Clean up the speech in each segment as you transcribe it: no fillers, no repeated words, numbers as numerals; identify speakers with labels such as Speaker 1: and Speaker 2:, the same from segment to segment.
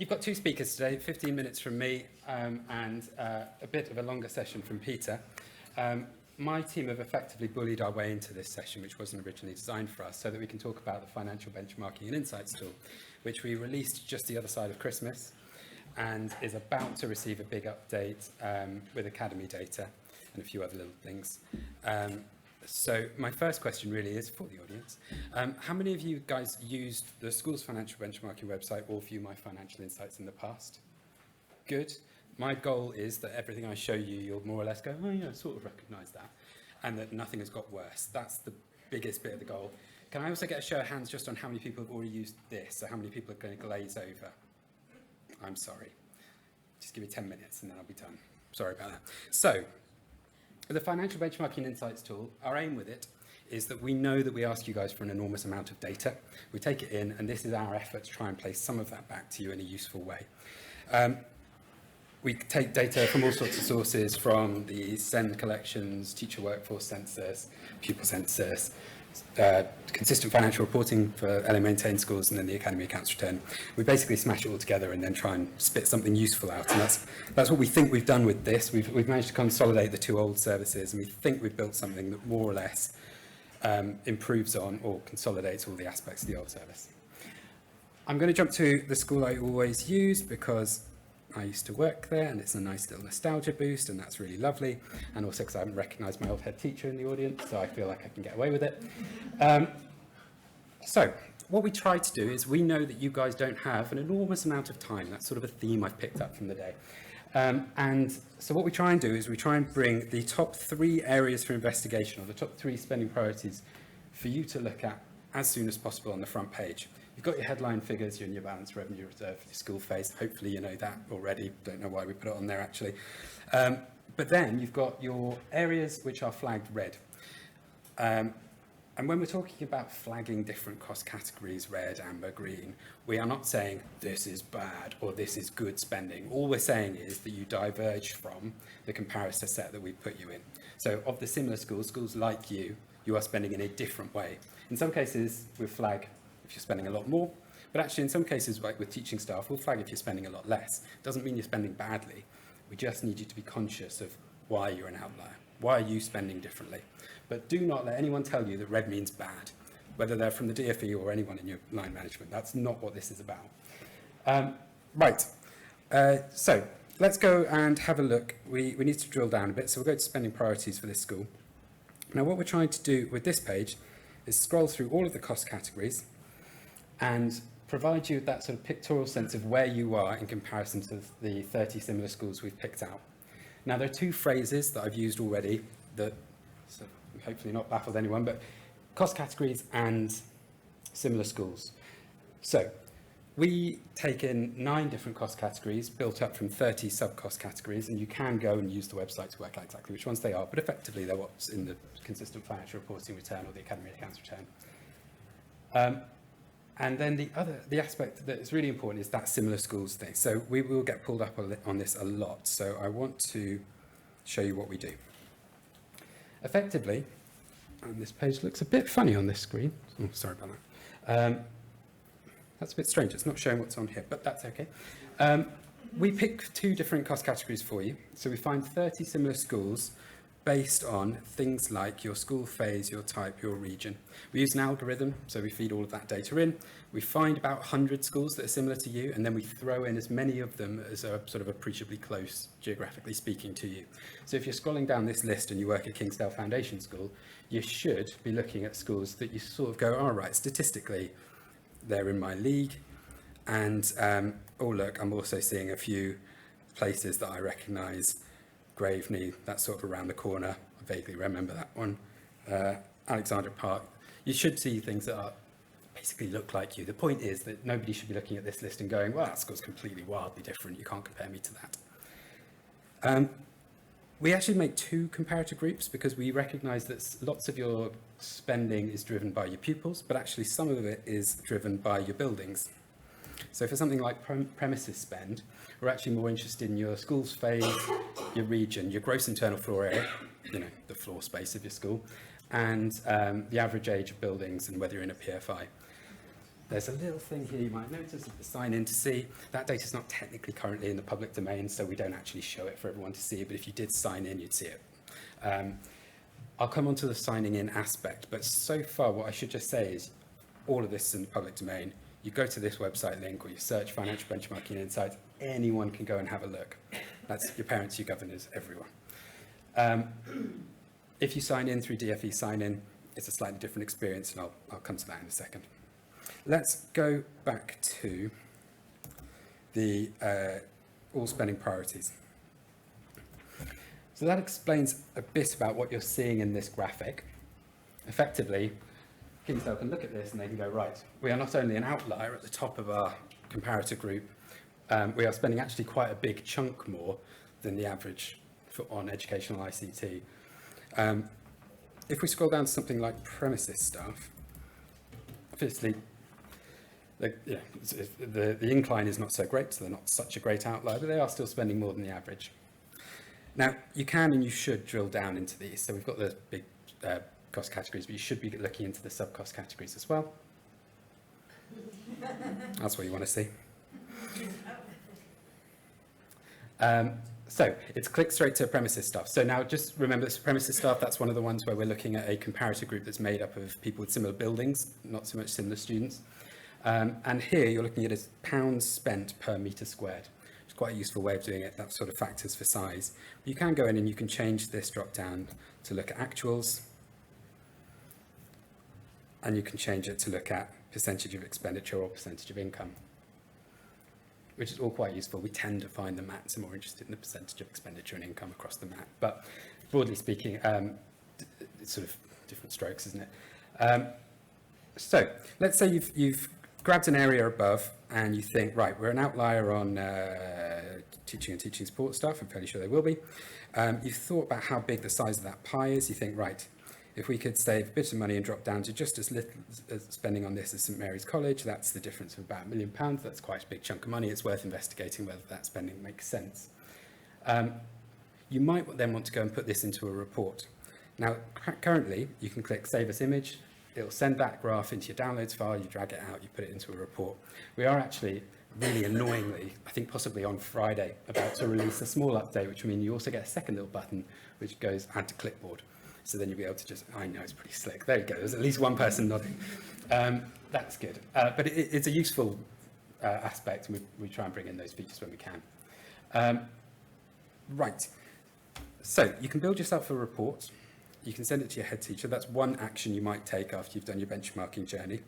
Speaker 1: You've got two speakers today, 15 minutes from me and a bit of a longer session from Peter. My team have effectively bullied our way into this session, which wasn't originally designed for us, so that we can talk about the Financial Benchmarking and Insights tool, which we released just the other side of Christmas and is about to receive a big update with Academy data and a few other little things. So my first question really is for the audience. How many of you guys used the school's financial benchmarking website or view my financial insights in the past? Good. My goal is that everything I show you, you'll more or less go, oh yeah, I sort of recognise that, and that nothing has got worse. That's the biggest bit of the goal. Can I also get a show of hands just on how many people have already used this, or how many people are going to glaze over? I'm sorry. Just give me 10 minutes and then I'll be done. Sorry about that. So, the Financial Benchmarking Insights tool, our aim with it is that we know that we ask you guys for an enormous amount of data. We take it in, and this is our effort to try and place some of that back to you in a useful way. We take data from all sorts of sources, from the SEND collections, teacher workforce census, pupil census, consistent financial reporting for LA maintained schools, and then the Academy accounts return. We basically smash it all together and then try and spit something useful out, and that's what we think we've done with this. We've managed to consolidate the two old services, and we think we've built something that more or less improves on or consolidates all the aspects of the old service. I'm going to jump to the school I always use because I used to work there, and it's a nice little nostalgia boost, and that's really lovely. And also because I haven't recognised my old head teacher in the audience, so I feel like I can get away with it. So what we try to do is, we know that you guys don't have an enormous amount of time. That's sort of a theme I've picked up from the day. And so what we try and do is we try and bring the top 3 areas for investigation, or the top 3 spending priorities for you to look at as soon as possible on the front page. You've got your headline figures, your balance, revenue reserve, your school phase. Hopefully you know that already. Don't know why we put it on there actually. But then you've got your areas which are flagged red. And when we're talking about flagging different cost categories, red, amber, green, we are not saying this is bad or this is good spending. All we're saying is that you diverge from the comparator set that we put you in. So of the similar schools, schools like you are spending in a different way. In some cases, we flag if you're spending a lot more, but actually in some cases, like with teaching staff, we'll flag if you're spending a lot less. Doesn't mean you're spending badly. We just need you to be conscious of why you're an outlier. Why are you spending differently? But do not let anyone tell you that red means bad, whether they're from the DFE or anyone in your line management. That's not what this is about. So let's go and have a look. We need to drill down a bit, so we'll go to spending priorities for this school. Now what we're trying to do with this page is scroll through all of the cost categories and provide you with that sort of pictorial sense of where you are in comparison to the 30 similar schools we've picked out. Now, there are 2 phrases that I've used already that hopefully not baffled anyone, but cost categories and similar schools. So we take in 9 different cost categories built up from 30 sub-cost categories, and you can go and use the website to work out exactly which ones they are, but effectively they're what's in the consistent financial reporting return or the Academy accounts return. And then the aspect that is really important is that similar schools thing. So we will get pulled up on this a lot. So I want to show you what we do. Effectively, and this page looks a bit funny on this screen. Oh, sorry about that. That's a bit strange. It's not showing what's on here, but that's okay. We pick 2 different cost categories for you. So we find 30 similar schools based on things like your school phase, your type, your region. We use an algorithm, so we feed all of that data in. We find about 100 schools that are similar to you, and then we throw in as many of them as are sort of appreciably close, geographically speaking, to you. So if you're scrolling down this list and you work at Kingsdale Foundation School, you should be looking at schools that you sort of go, all right, statistically, they're in my league. And, oh look, I'm also seeing a few places that I recognise. Graveney, that's sort of around the corner. I vaguely remember that one. Alexandra Park. You should see things that are basically look like you. The point is that nobody should be looking at this list and going, well, that school's completely wildly different. You can't compare me to that. We actually make 2 comparator groups because we recognise that lots of your spending is driven by your pupils, but actually some of it is driven by your buildings. So for something like premises spend, we're actually more interested in your school's phase, your region, your gross internal floor area, the floor space of your school, and the average age of buildings and whether you're in a PFI. there's a little thing here you might notice at the sign in to see. That data is not technically currently in the public domain, so we don't actually show it for everyone to see, but if you did sign in, you'd see it. I'll come on to the signing in aspect, but so far what I should just say is all of this is in the public domain. You go to this website link or you search financial benchmarking insights, anyone can go and have a look. That's your parents, your governors, everyone. If you sign in through DFE sign-in, it's a slightly different experience, and I'll come to that in a second. Let's go back to the all spending priorities. So that explains a bit about what you're seeing in this graphic. Effectively, Kingsdale can look at this and they can go, right, we are not only an outlier at the top of our comparator group, we are spending actually quite a big chunk more than the average on educational ICT. If we scroll down to something like premises staff, obviously the incline is not so great, so they're not such a great outlier, but they are still spending more than the average. Now, you can and you should drill down into these. So we've got the big cost categories, but you should be looking into the sub-cost categories as well. That's what you want to see. So it's click straight to premises staff. So now just remember this premises staff, that's one of the ones where we're looking at a comparator group that's made up of people with similar buildings, not so much similar students. And here you're looking at as pounds spent per metre squared. It's quite a useful way of doing it. That sort of factors for size. You can go in and you can change this drop down to look at actuals. And you can change it to look at percentage of expenditure or percentage of income, which is all quite useful. We tend to find the mats are more interested in the percentage of expenditure and income across the mat. But broadly speaking, it's sort of different strokes, isn't it? So let's say you've grabbed an area above and you think, right, we're an outlier on teaching and teaching support staff. I'm fairly sure they will be. You've thought about how big the size of that pie is. You think, right, if we could save a bit of money and drop down to just as little as spending on this as St Mary's College, that's the difference of about £1 million. That's quite a big chunk of money. It's worth investigating whether that spending makes sense. You might then want to go and put this into a report. Now, currently, you can click Save as Image. It'll send that graph into your downloads file. You drag it out, you put it into a report. We are actually, really annoyingly, I think possibly on Friday, about to release a small update, which will mean you also get a second little button, which goes Add to Clipboard. So then you'll be able to just, I know it's pretty slick. There you go. There's at least one person nodding. That's good. But it's a useful aspect, and we try and bring in those features when we can. Right. So you can build yourself a report. You can send it to your head teacher. That's one action you might take after you've done your benchmarking journey.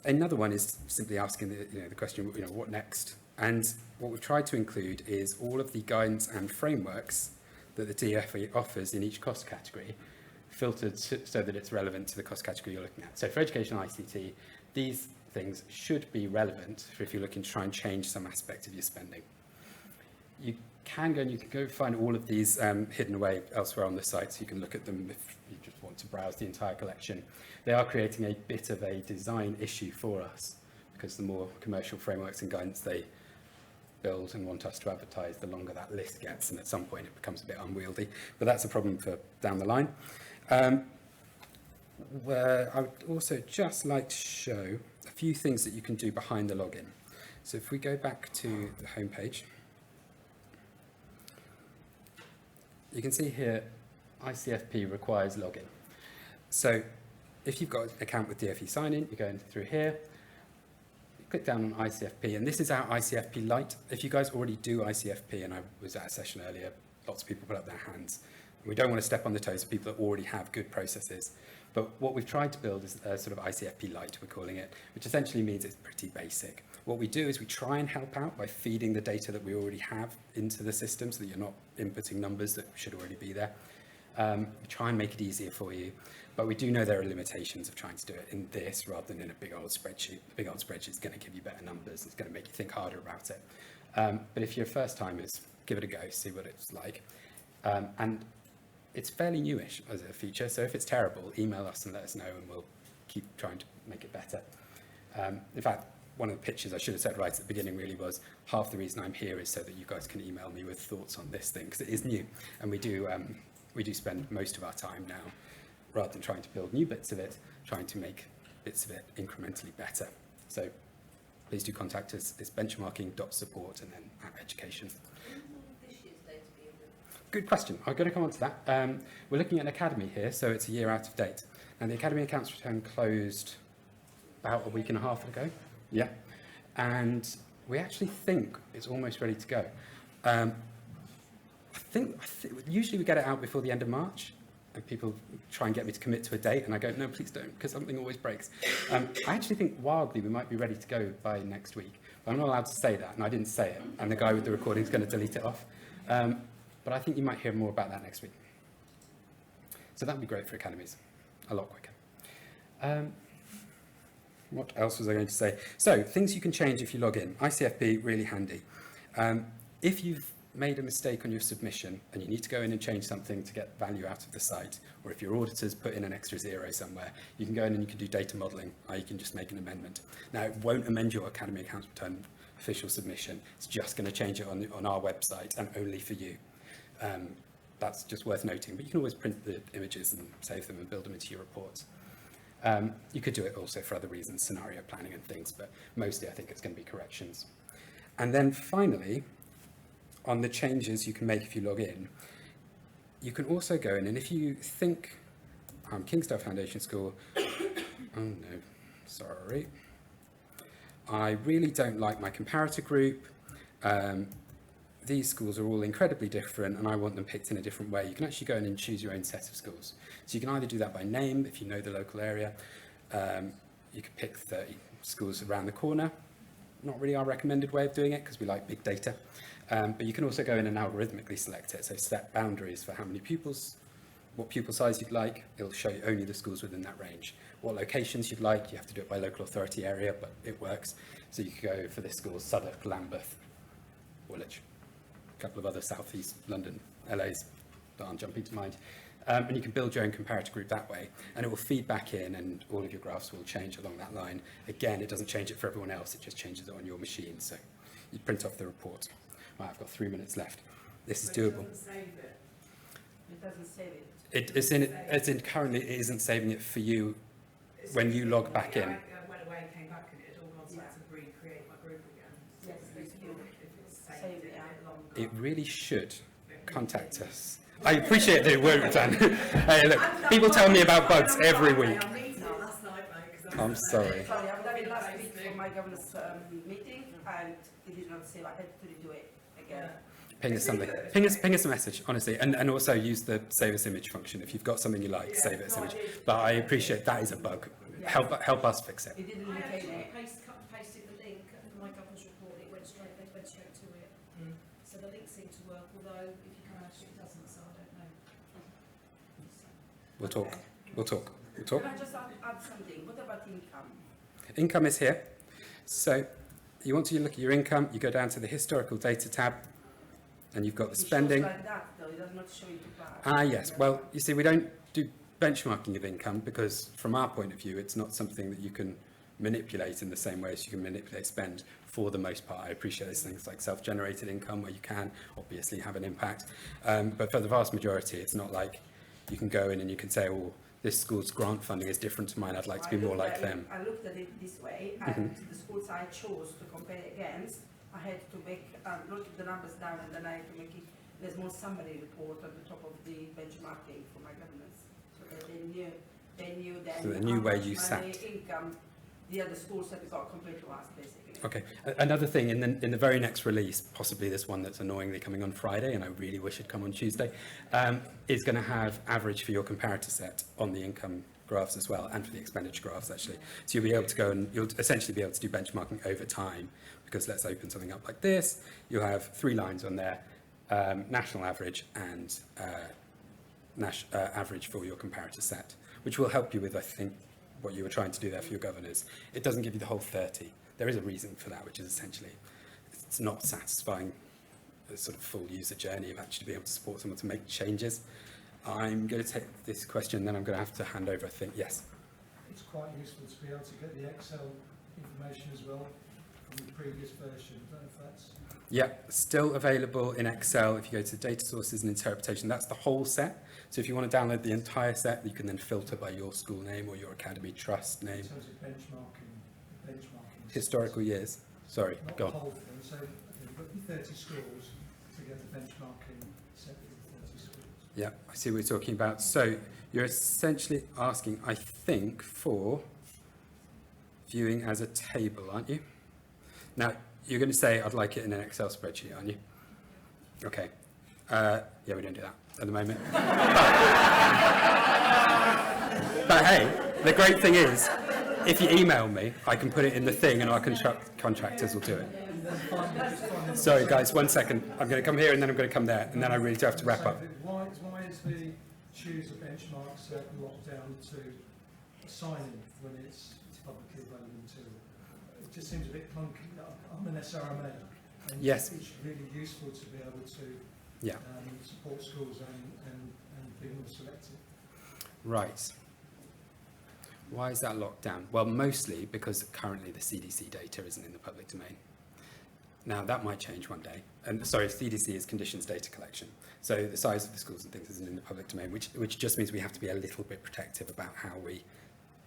Speaker 1: Another one is simply asking the question, what next? And what we've tried to include is all of the guidance and frameworks that the DFE offers in each cost category, filtered so that it's relevant to the cost category you're looking at. So for educational ICT, these things should be relevant for if you're looking to try and change some aspect of your spending. You can go find all of these hidden away elsewhere on the site, so you can look at them if you just want to browse the entire collection. They are creating a bit of a design issue for us, because the more commercial frameworks and guidance they build and want us to advertise, the longer that list gets, and at some point it becomes a bit unwieldy. But that's a problem for down the line. Where I would also just like to show a few things that you can do behind the login. So if we go back to the home page, you can see here ICFP requires login. So if you've got an account with DFE sign-in, you go in through here, click down on ICFP, and this is our ICFP Lite. If you guys already do ICFP, and I was at a session earlier, lots of people put up their hands. We don't want to step on the toes of people that already have good processes. But what we've tried to build is a sort of ICFP Lite, we're calling it, which essentially means it's pretty basic. What we do is we try and help out by feeding the data that we already have into the system so that you're not inputting numbers that should already be there. We try and make it easier for you. But we do know there are limitations of trying to do it in this rather than in a big old spreadsheet. The big old spreadsheet is going to give you better numbers. It's going to make you think harder about it. But if you're first timers, give it a go, see what it's like. And it's fairly newish as a feature. So if it's terrible, email us and let us know, and we'll keep trying to make it better. In fact, one of the pitches I should have said right at the beginning really was half the reason I'm here is so that you guys can email me with thoughts on this thing, because it is new, and we do spend most of our time now, rather than trying to build new bits of it, trying to make bits of it incrementally better. So please do contact us. It's benchmarking.support and then @education. Good question. I'm going to come on to that. We're looking at an academy here, so it's a year out of date. And the academy accounts return closed about a week and a half ago. Yeah. And we actually think it's almost ready to go. I think usually we get it out before the end of March, and people try and get me to commit to a date, and I go, no, please don't, because something always breaks. I actually think wildly we might be ready to go by next week. But I'm not allowed to say that, and I didn't say it, and the guy with the recording is going to delete it off. But I think you might hear more about that next week. So that would be great for academies, a lot quicker. What else was I going to say? So, things you can change if you log in. ICFB, really handy. If you've made a mistake on your submission and you need to go in and change something to get value out of the site, or if your auditors put in an extra 0 somewhere, you can go in and you can do data modeling, or you can just make an amendment. Now, it won't amend your Academy Accounts Return official submission. It's just going to change it on our website and only for you. That's just worth noting, but you can always print the images and save them and build them into your reports. You could do it also for other reasons, scenario planning and things, but mostly I think it's going to be corrections. And then finally, on the changes you can make if you log in, you can also go in, and if you think, Kingsdale Foundation School, oh no, sorry, I really don't like my comparator group, these schools are all incredibly different and I want them picked in a different way. You can actually go in and choose your own set of schools. So you can either do that by name, if you know the local area. You can pick 30 schools around the corner. Not really our recommended way of doing it because we like big data. But you can also go in and algorithmically select it. So set boundaries for how many pupils, what pupil size you'd like. It'll show you only the schools within that range. What locations you'd like. You have to do it by local authority area, but it works. So you could go for this school, Southwark, Lambeth, Woolwich. A couple of other southeast London, LAs that aren't jumping to mind. And you can build your own comparator group that way, and it will feed back in and all of your graphs will change along that line. Again, it doesn't change it for everyone else, it just changes it on your machine. So you print off the report. Right, I've got 3 minutes left. This is doable.
Speaker 2: It doesn't save it. It doesn't save it.
Speaker 1: It's in currently it isn't saving it for you when you log back in.
Speaker 2: I went away and came back and it had all gone, so I had to recreate my group again.
Speaker 3: Yes,
Speaker 2: If it's saved it longer.
Speaker 1: It really should contact us. I appreciate that it won't, Dan. Hey, look, people tell me about bugs every week. I'm sorry.
Speaker 3: Sorry, I've done it last week for my governor's meeting, and it did not save. I had to redo it again.
Speaker 1: Ping us something. Ping us a message, honestly, and also use the save as image function. If you've got something you like, save it as image. But I appreciate that is a bug. Help us fix it.
Speaker 3: It didn't
Speaker 4: I
Speaker 3: retain
Speaker 4: actually
Speaker 3: it.
Speaker 4: cut and pasted the link from my governor's report. It went straight to it. So the link seemed to work, although if you come out it doesn't. So I don't know.
Speaker 1: We'll talk.
Speaker 3: Can I just add something? What about income?
Speaker 1: Income is here. So you want to look at your income, you go down to the historical data tab, and you've got the spending.
Speaker 3: It shows like that, though. It does not show you to bar.
Speaker 1: Yes. Well, you see, we don't do benchmarking of income because from our point of view, it's not something that you can manipulate in the same way as you can manipulate spend for the most part. I appreciate those things like self-generated income where you can obviously have an impact. But for the vast majority, it's not like you can go in and you can say, oh, this school's grant funding is different to mine, I'd like to be more like them.
Speaker 3: I looked at it this way, and the schools I chose to compare against, I had to make, not the numbers down, and then I had to make it, there's more summary report at the top of the benchmarking for my governors. So that they knew then
Speaker 1: So they knew where you
Speaker 3: how much
Speaker 1: sat.
Speaker 3: income the other schools had got compared to us, basically.
Speaker 1: Okay. Another thing, in the very next release, possibly this one that's annoyingly coming on Friday, and I really wish it'd come on Tuesday, is going to have average for your comparator set on the income graphs as well, and for the expenditure graphs actually. So you'll be able to go and you'll essentially be able to do benchmarking over time, because let's open something up like this. You'll have 3 lines on there, national average and average for your comparator set, which will help you with, I think, what you were trying to do there for your governors. It doesn't give you the whole 30. There is a reason for that, which is essentially it's not satisfying the sort of full user journey of actually being able to support someone to make changes. I'm going to take this question, then I'm going to have to hand over, I think. Yes?
Speaker 5: It's quite useful to be able to get the Excel information as well from the previous version. I don't know if that's...
Speaker 1: Yeah, still available in Excel. If you go to data sources and interpretation, that's the whole set. So if you want to download the entire set, you can then filter by your school name or your academy trust name.
Speaker 5: In terms of benchmarking
Speaker 1: Historical years. Sorry,
Speaker 5: not
Speaker 1: go
Speaker 5: the
Speaker 1: on.
Speaker 5: whole thing. So you've got your 30 schools to get the benchmarking set for the 30 schools.
Speaker 1: Yeah, I see what you're talking about. So you're essentially asking, I think, for viewing as a table, aren't you? Now, you're going to say, I'd like it in an Excel spreadsheet, aren't you? Okay. Yeah, we don't do that at the moment. But hey, the great thing is, if you email me, I can put it in the thing and our contractors will do it. Sorry guys, 1 second. I'm going to come here and then I'm going to come there and then I really do have to wrap up.
Speaker 5: Why is the choose a benchmark set locked down to signing when it's publicly available material? It just seems a bit clunky. I'm an SRMA, and
Speaker 1: Yes.
Speaker 5: it's really useful to be able to support schools and be more selective.
Speaker 1: Right. Why is that locked down? Well, mostly because currently the CDC data isn't in the public domain. Now, that might change one day. And sorry, CDC is conditions data collection. So the size of the schools and things isn't in the public domain, which just means we have to be a little bit protective about how we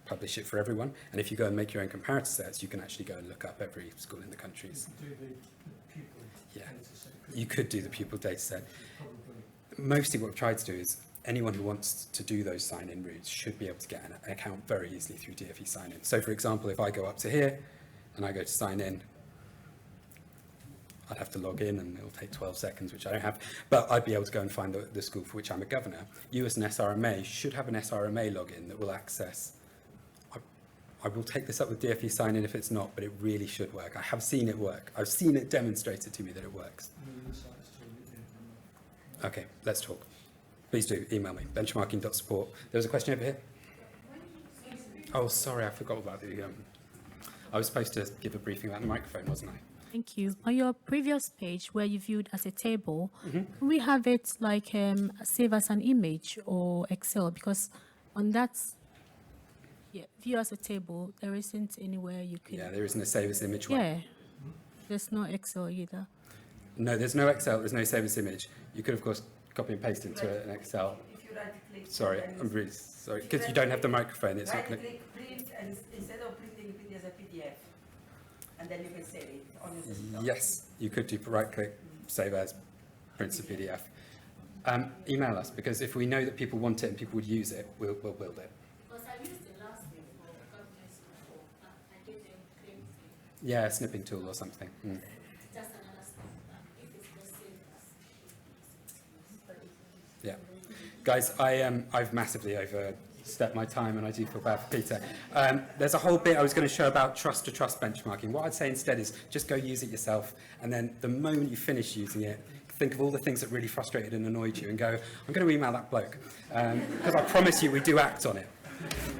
Speaker 1: publish it for everyone. And if you go and make your own comparator sets, you can actually go and look up every school in the countries.
Speaker 5: You could do the pupil
Speaker 1: Yeah.
Speaker 5: data set.
Speaker 1: You could do the pupil data set.
Speaker 5: Probably.
Speaker 1: Mostly what we've tried to do is anyone who wants to do those sign-in routes should be able to get an account very easily through DFE sign-in. So for example, if I go up to here and I go to sign in, I'd have to log in and it'll take 12 seconds, which I don't have, but I'd be able to go and find the school for which I'm a governor. You as an SRMA should have an SRMA login that will access. I will take this up with DFE sign-in if it's not, but it really should work. I have seen it work. I've seen it demonstrated to me that it works. Okay, let's talk. Please do email me, benchmarking.support. There was a question over here. Oh, sorry, I forgot about the... I was supposed to give a briefing about the microphone, wasn't I?
Speaker 6: Thank you. On your previous page where you viewed as a table,
Speaker 1: Mm-hmm.
Speaker 6: can we have it like save as an image or Excel? Because on that, view as a table, there isn't anywhere you could.
Speaker 1: Yeah, there isn't a save as image one.
Speaker 6: Yeah, there's no Excel either.
Speaker 1: No, there's no Excel, there's no save as image. You could, of course, copy and paste into an Excel.
Speaker 3: If you right click.
Speaker 1: Sorry, I'm really sorry. Because you don't have the microphone, it's not
Speaker 3: Right
Speaker 1: going to...
Speaker 3: click, print, and instead of printing, print as a PDF. And then you can save it on your desktop.
Speaker 1: Yes, you could do right-click, save as, print to PDF. Email us, because if we know that people want it and people would use it, we'll build it.
Speaker 6: Because I used it last week for governance before, but I didn't claim it.
Speaker 1: Yeah, a snipping tool or something. Mm.
Speaker 6: Just another step. If it's the same as.
Speaker 1: Yeah. Guys, I've massively overstepped my time and I do feel bad for Peter. There's a whole bit I was going to show about trust-to-trust benchmarking. What I'd say instead is just go use it yourself, and then the moment you finish using it, think of all the things that really frustrated and annoyed you and go, I'm going to email that bloke. Because I promise you we do act on it.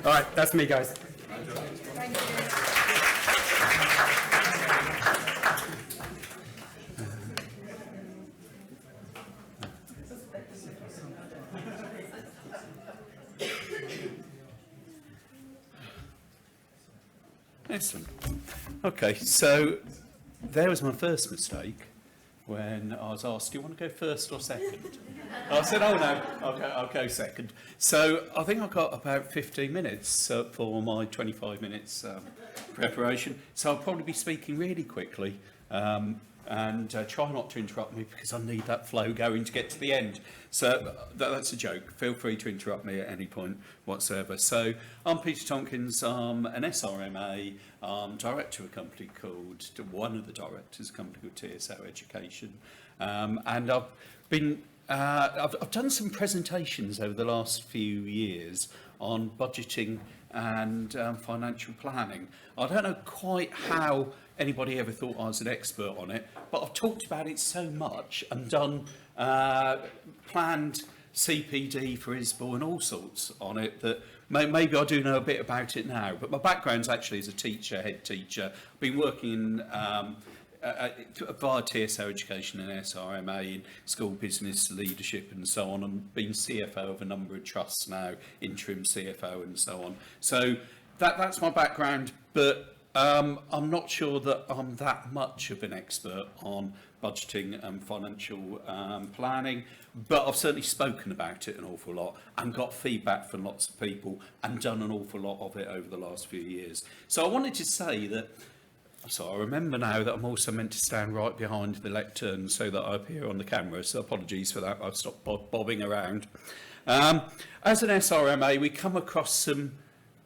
Speaker 1: All right, that's me, guys.
Speaker 3: Thank you.
Speaker 7: Excellent. Okay, so there was my first mistake when I was asked, do you want to go first or second? I said, oh no, I'll go second. So I think I got about 15 minutes for my 25 minutes preparation. So I'll probably be speaking really quickly and try not to interrupt me because I need that flow going to get to the end. So that's a joke. Feel free to interrupt me at any point whatsoever. So I'm Peter Tompkins. I'm an SRMA, director of a company called, one of the directors, a company called TSO Education. And I've been, I've done some presentations over the last few years on budgeting and financial planning. I don't know quite how anybody ever thought I was an expert on it, but I've talked about it so much and done planned CPD for ISBO and all sorts on it that maybe I do know a bit about it now. But my background's actually as a teacher, head teacher. I've been working via TSO Education and SRMA in school business leadership and so on, and been CFO of a number of trusts now, interim CFO and so on. So that's my background, but I'm not sure that I'm that much of an expert on budgeting and financial planning, but I've certainly spoken about it an awful lot and got feedback from lots of people and done an awful lot of it over the last few years. So I wanted to say that, so I remember now that I'm also meant to stand right behind the lectern so that I appear on the camera, so apologies for that, I've stopped bobbing around. As an SRMA, we come across some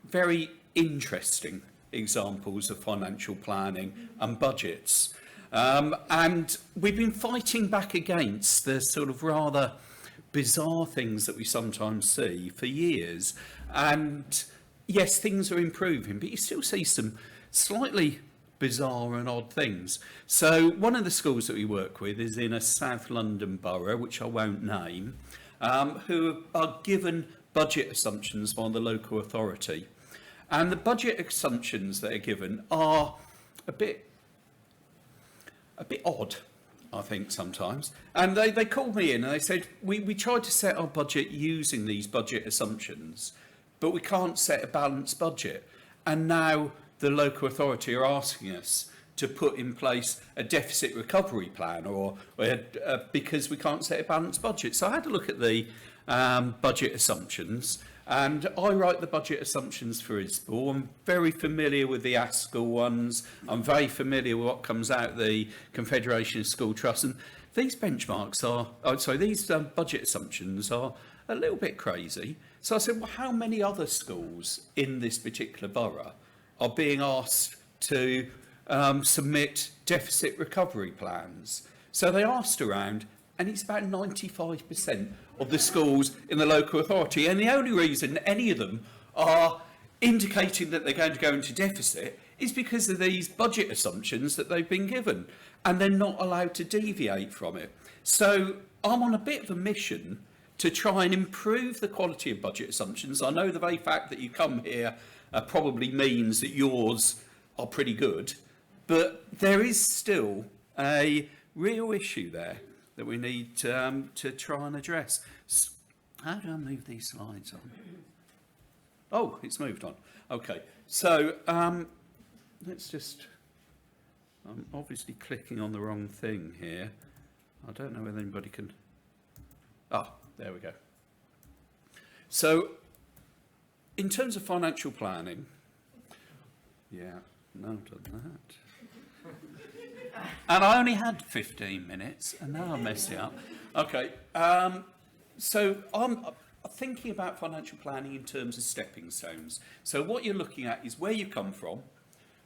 Speaker 7: very interesting examples of financial planning and budgets. And we've been fighting back against the sort of rather bizarre things that we sometimes see for years. And yes, things are improving, but you still see some slightly bizarre and odd things. So one of the schools that we work with is in a South London borough, which I won't name, who are given budget assumptions by the local authority. And the budget assumptions that are given are a bit odd, I think, sometimes. And they called me in and they said, we tried to set our budget using these budget assumptions, but we can't set a balanced budget. And now the local authority are asking us to put in place a deficit recovery plan because we can't set a balanced budget. So I had a look at the budget assumptions, and I write the budget assumptions for ISBOR. I'm very familiar with the ASCL ones. I'm very familiar with what comes out the Confederation of School Trusts. And these benchmarks these budget assumptions are a little bit crazy. So I said, well, how many other schools in this particular borough are being asked to submit deficit recovery plans? So they asked around, and it's about 95% of the schools in the local authority. And the only reason any of them are indicating that they're going to go into deficit is because of these budget assumptions that they've been given, and they're not allowed to deviate from it. So I'm on a bit of a mission to try and improve the quality of budget assumptions. I know the very fact that you come here probably means that yours are pretty good, but there is still a real issue there that we need to try and address. How do I move these slides on? Oh, it's moved on. Okay, so let's just, I'm obviously clicking on the wrong thing here. I don't know whether anybody can, there we go. So in terms of financial planning, yeah, no, I've done that. And I only had 15 minutes, and now I'm messing up. Okay, so I'm thinking about financial planning in terms of stepping stones. So what you're looking at is where you come from,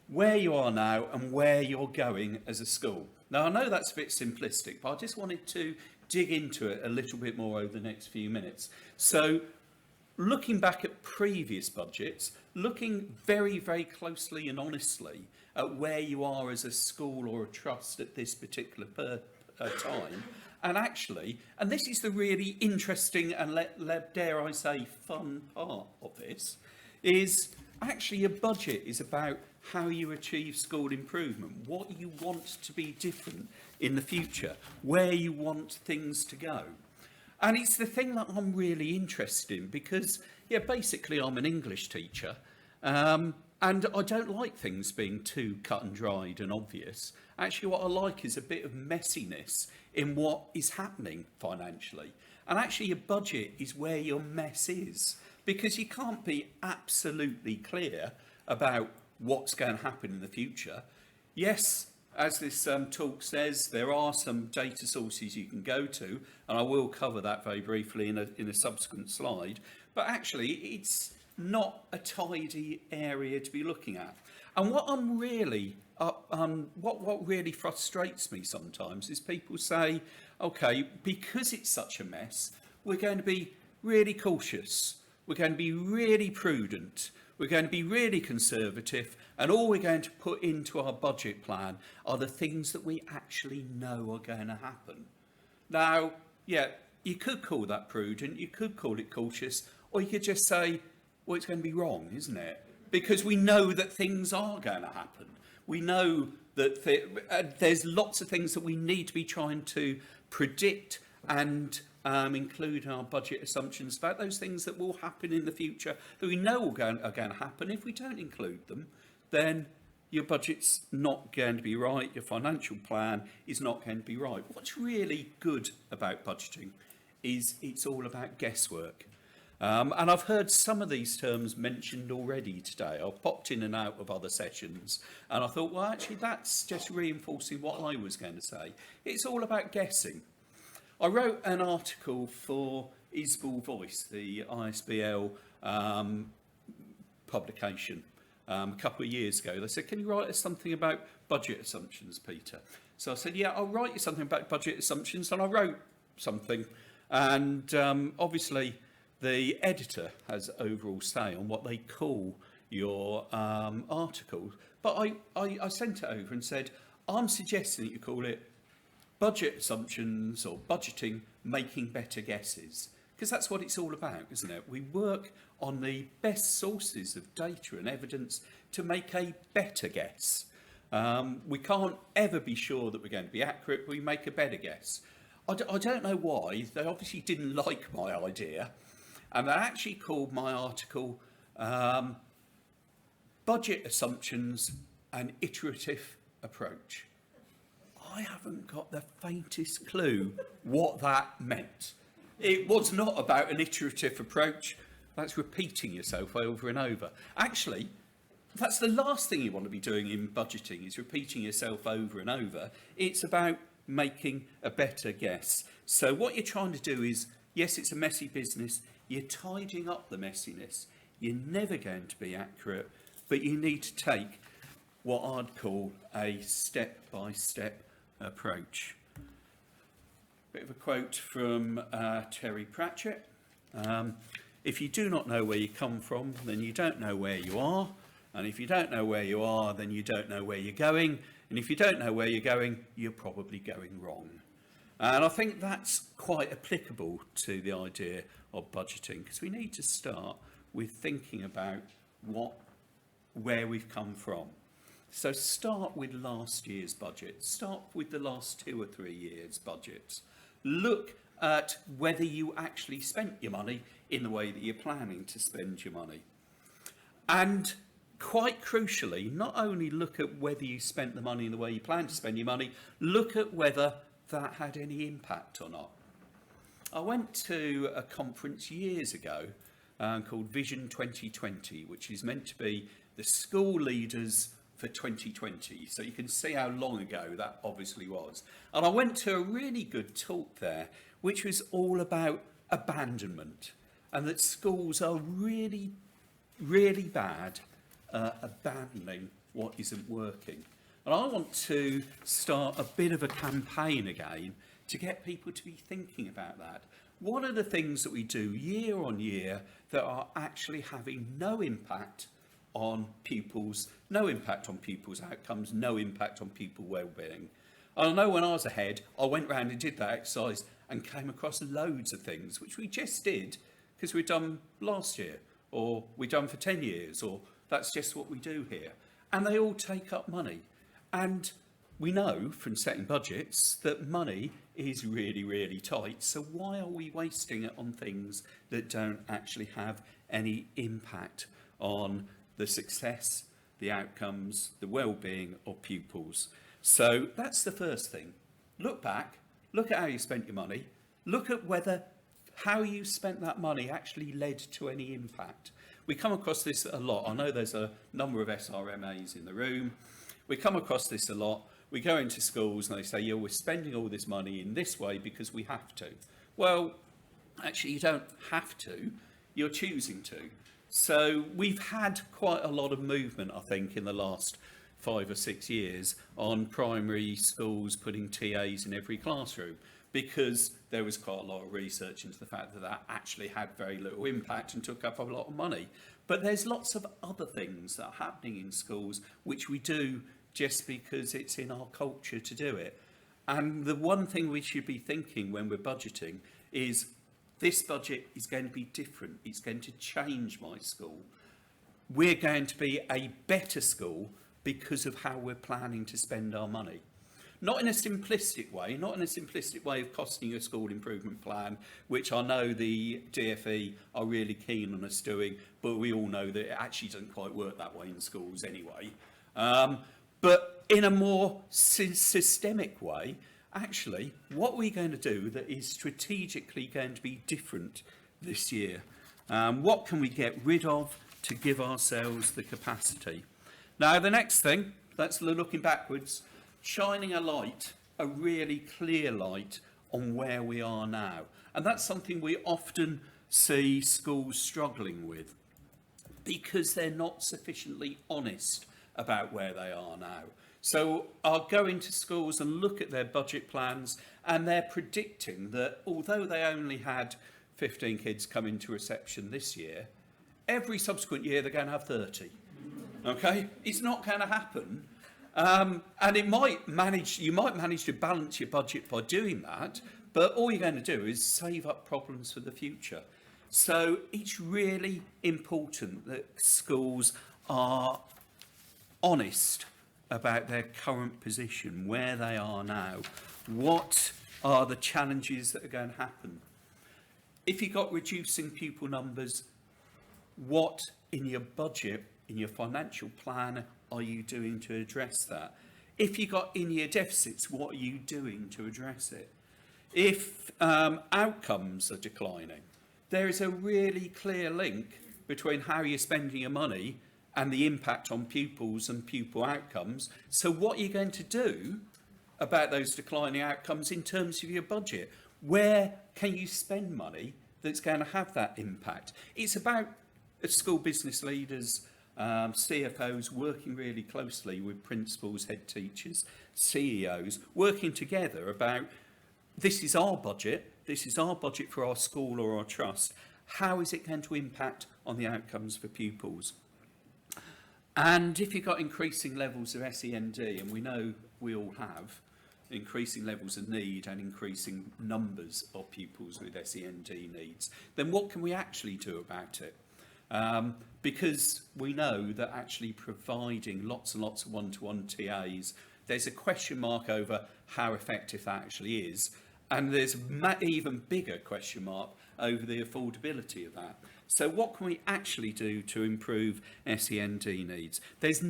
Speaker 7: where you are now, and where you're going as a school. Now, I know that's a bit simplistic, but I just wanted to dig into it a little bit more over the next few minutes. So looking back at previous budgets, looking very, very closely and honestly at where you are as a school or a trust at this particular time. And actually, and this is the really interesting and dare I say fun part of this, is actually a budget is about how you achieve school improvement, what you want to be different in the future, where you want things to go. And it's the thing that I'm really interested in because, yeah, basically I'm an English teacher, and I don't like things being too cut and dried and obvious. Actually, what I like is a bit of messiness in what is happening financially. And actually, a budget is where your mess is, because you can't be absolutely clear about what's going to happen in the future. Yes, as this talk says, there are some data sources you can go to, and I will cover that very briefly in a subsequent slide. But actually, it's not a tidy area to be looking at. And what I'm really, what really frustrates me sometimes is people say, okay, because it's such a mess, we're going to be really cautious, we're going to be really prudent, we're going to be really conservative, and all we're going to put into our budget plan are the things that we actually know are going to happen. Now, yeah, you could call that prudent, you could call it cautious, or you could just say, well, it's going to be wrong, isn't it? Because we know that things are going to happen. We know that there's lots of things that we need to be trying to predict and include in our budget assumptions about those things that will happen in the future that we know are going to happen. If we don't include them, then your budget's not going to be right, your financial plan is not going to be right. What's really good about budgeting is it's all about guesswork. And I've heard some of these terms mentioned already today. I've popped in and out of other sessions, and I thought, well, actually, that's just reinforcing what I was going to say. It's all about guessing. I wrote an article for Isbal Voice, the ISBL publication, a couple of years ago. They said, can you write us something about budget assumptions, Peter? So I said, yeah, I'll write you something about budget assumptions, and I wrote something. And obviously, the editor has overall say on what they call your article. But I sent it over and said, I'm suggesting that you call it budget assumptions or budgeting, making better guesses. Because that's what it's all about, isn't it? We work on the best sources of data and evidence to make a better guess. We can't ever be sure that we're going to be accurate. We make a better guess. I don't know why. They obviously didn't like my idea. And they actually called my article Budget Assumptions, an Iterative Approach. I haven't got the faintest clue what that meant. It was not about an iterative approach. That's repeating yourself over and over. Actually, that's the last thing you want to be doing in budgeting, is repeating yourself over and over. It's about making a better guess. So what you're trying to do is, yes, it's a messy business. You're tidying up the messiness. You're never going to be accurate, but you need to take what I'd call a step-by-step approach. Bit of a quote from Terry Pratchett. If you do not know where you come from, then you don't know where you are. And if you don't know where you are, then you don't know where you're going. And if you don't know where you're going, you're probably going wrong. And I think that's quite applicable to the idea of budgeting, because we need to start with thinking about where we've come from. So start with last year's budget. Start with the last 2 or 3 years' budgets. Look at whether you actually spent your money in the way that you're planning to spend your money. And quite crucially, not only look at whether you spent the money in the way you plan to spend your money, look at whether that had any impact or not. I went to a conference years ago called Vision 2020, which is meant to be the school leaders for 2020. So you can see how long ago that obviously was. And I went to a really good talk there, which was all about abandonment, and that schools are really, really bad at abandoning what isn't working. And I want to start a bit of a campaign again to get people to be thinking about that. What are the things that we do year on year that are actually having no impact on pupils, no impact on pupils' outcomes, no impact on people's well-being? I know when I was ahead, I went round and did that exercise and came across loads of things which we just did because we'd done last year, or we'd done for 10 years, or that's just what we do here. And they all take up money. And we know from setting budgets that money is really, really tight. So why are we wasting it on things that don't actually have any impact on the success, the outcomes, the well-being of pupils? So that's the first thing. Look back, look at how you spent your money, look at whether how you spent that money actually led to any impact. We come across this a lot. I know there's a number of SRMAs in the room. We come across this a lot. We go into schools and they say, yeah, we're spending all this money in this way because we have to. Well, actually, you don't have to. You're choosing to. So we've had quite a lot of movement, I think, in the last 5 or 6 years on primary schools putting TAs in every classroom, because there was quite a lot of research into the fact that that actually had very little impact and took up a lot of money. But there's lots of other things that are happening in schools which we do just because it's in our culture to do it. And the one thing we should be thinking when we're budgeting is, this budget is going to be different. It's going to change my school. We're going to be a better school because of how we're planning to spend our money. Not in a simplistic way, not in a simplistic way of costing a school improvement plan, which I know the DFE are really keen on us doing, but we all know that it actually doesn't quite work that way in schools anyway. But in a more systemic way, actually, what we're going to do that is strategically going to be different this year. What can we get rid of to give ourselves the capacity? Now, the next thing, that's looking backwards, shining a light, a really clear light on where we are now. And that's something we often see schools struggling with because they're not sufficiently honest about where they are now. So I'll go into schools and look at their budget plans, and they're predicting that although they only had 15 kids come into reception this year, every subsequent year they're going to have 30. Okay? It's not going to happen. And you might manage to balance your budget by doing that, but all you're going to do is save up problems for the future. So it's really important that schools are honest about their current position, where they are now, what are the challenges that are going to happen. If you've got reducing pupil numbers, what in your budget, in your financial plan, are you doing to address that? If you've got in-year deficits, what are you doing to address it? If outcomes are declining, there is a really clear link between how you're spending your money and the impact on pupils and pupil outcomes. So what are you going to do about those declining outcomes in terms of your budget? Where can you spend money that's going to have that impact? It's about school business leaders, CFOs working really closely with principals, head teachers, CEOs, working together about this is our budget for our school or our trust. How is it going to impact on the outcomes for pupils? And if you've got increasing levels of SEND, and we know we all have, increasing levels of need and increasing numbers of pupils with SEND needs, then what can we actually do about it? Because we know that actually providing lots and lots of one-to-one TAs, there's a question mark over how effective that actually is. And there's an even bigger question mark over the affordability of that. So what can we actually do to improve SEND needs? There's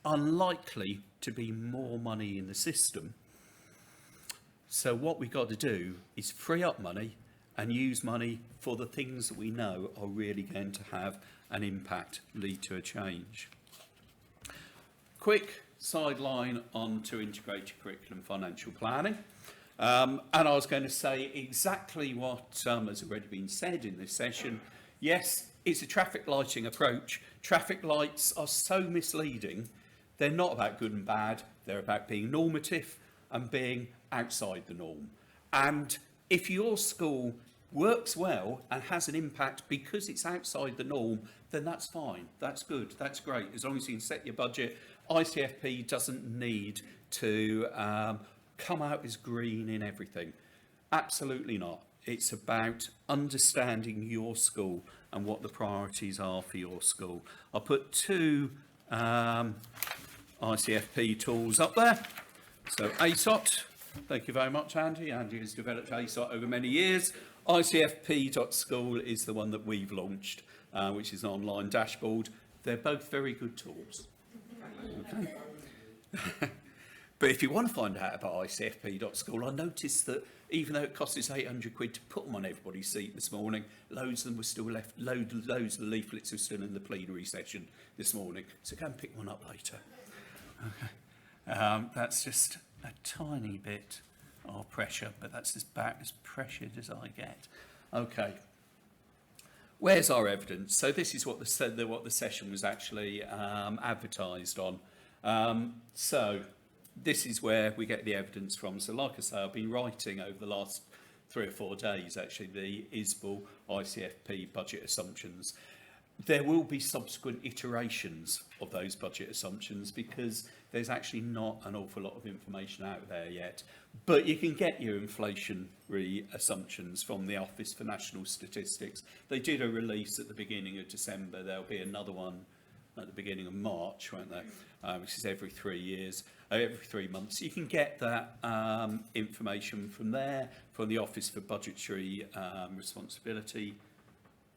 Speaker 7: unlikely to be more money in the system. So what we've got to do is free up money and use money for the things that we know are really going to have an impact, lead to a change. Quick sideline on to integrated curriculum financial planning. And I was going to say exactly what has already been said in this session. Yes, it's a traffic lighting approach. Traffic lights are so misleading. They're not about good and bad. They're about being normative and being outside the norm. And if your school works well and has an impact because it's outside the norm, then that's fine. That's good. That's great. As long as you can set your budget. ICFP doesn't need to come out as green in everything. Absolutely not. It's about understanding your school and what the priorities are for your school. I'll put two ICFP tools up there. So ASOT, thank you very much, Andy. Andy has developed ASOT over many years. ICFP.school is the one that we've launched, which is an online dashboard. They're both very good tools. Okay. But if you want to find out about ICFP.school, I noticed that even though it cost us £800 to put them on everybody's seat this morning, loads of them were still left, loads of the leaflets are still in the plenary session this morning. So go and pick one up later. Okay. That's just a tiny bit of pressure, but that's about as pressured as I get. Okay. Where's our evidence? So this is what the session was actually advertised on. So this is where we get the evidence from. So like I say, I've been writing over the last 3 or 4 days, actually, the ISBL ICFP budget assumptions. There will be subsequent iterations of those budget assumptions because there's actually not an awful lot of information out there yet. But you can get your inflationary assumptions from the Office for National Statistics. They did a release at the beginning of December. There'll be another one at the beginning of March, won't there? Which is every 3 months. You can get that information from there, from the Office for Budgetary Responsibility.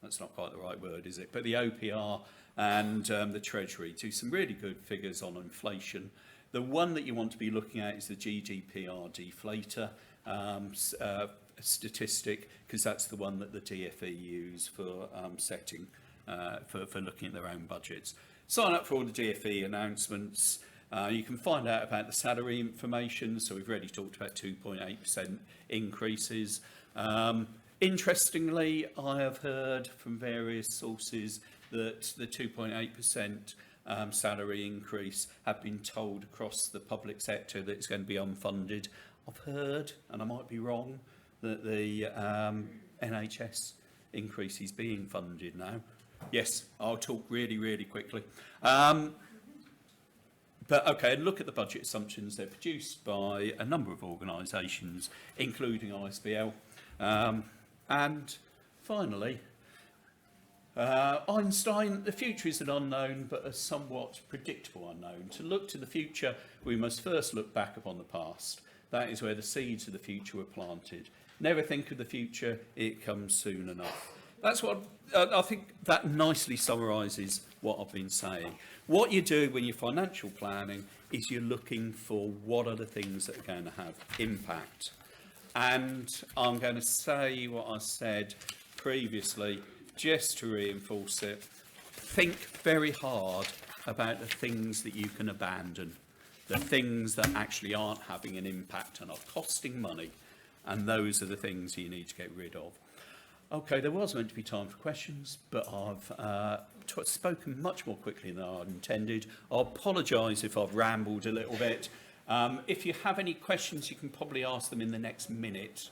Speaker 7: That's not quite the right word, is it? But the OPR and the Treasury do some really good figures on inflation. The one that you want to be looking at is the GDPR deflator statistic, because that's the one that the DFE use for setting, for looking at their own budgets. Sign up for all the DFE announcements. You can find out about the salary information. So we've already talked about 2.8% increases. Interestingly, I have heard from various sources that the 2.8% salary increase have been told across the public sector that it's going to be unfunded. I've heard, and I might be wrong, that the NHS increase is being funded now. Yes, I'll talk really, really quickly. But okay, look at the budget assumptions. They're produced by a number of organisations, including ISBL. And finally, Einstein, the future is an unknown, but a somewhat predictable unknown. To look to the future, we must first look back upon the past. That is where the seeds of the future were planted. Never think of the future, it comes soon enough. That's what I think that nicely summarises what I've been saying. What you do when you're financial planning is you're looking for what are the things that are going to have impact. And I'm going to say what I said previously, just to reinforce it. Think very hard about the things that you can abandon, the things that actually aren't having an impact and are costing money, and those are the things you need to get rid of. Okay, there was meant to be time for questions, but I've spoken much more quickly than I intended. I apologise if I've rambled a little bit. If you have any questions, you can probably ask them in the next minute.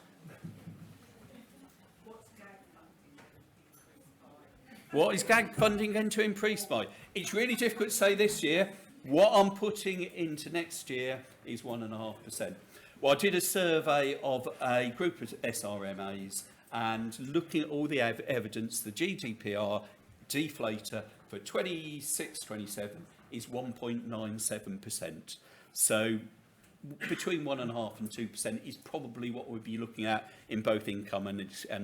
Speaker 7: What is GAG funding going to increase by? It's really difficult to say this year. What I'm putting into next year is 1.5%. Well, I did a survey of a group of SRMAs, and looking at all the evidence, the GDPR deflator for 26-27 is 1.97%. So between 1.5% and 2% is probably what we'd be looking at in both income and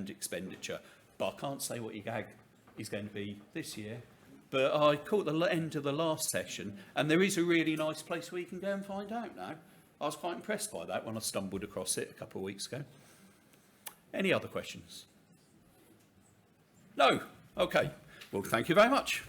Speaker 7: expenditure. But I can't say what your GAG is going to be this year. But I caught the end of the last session, and there is a really nice place where you can go and find out now. I was quite impressed by that when I stumbled across it a couple of weeks ago. Any other questions? No? Okay. Well, thank you very much.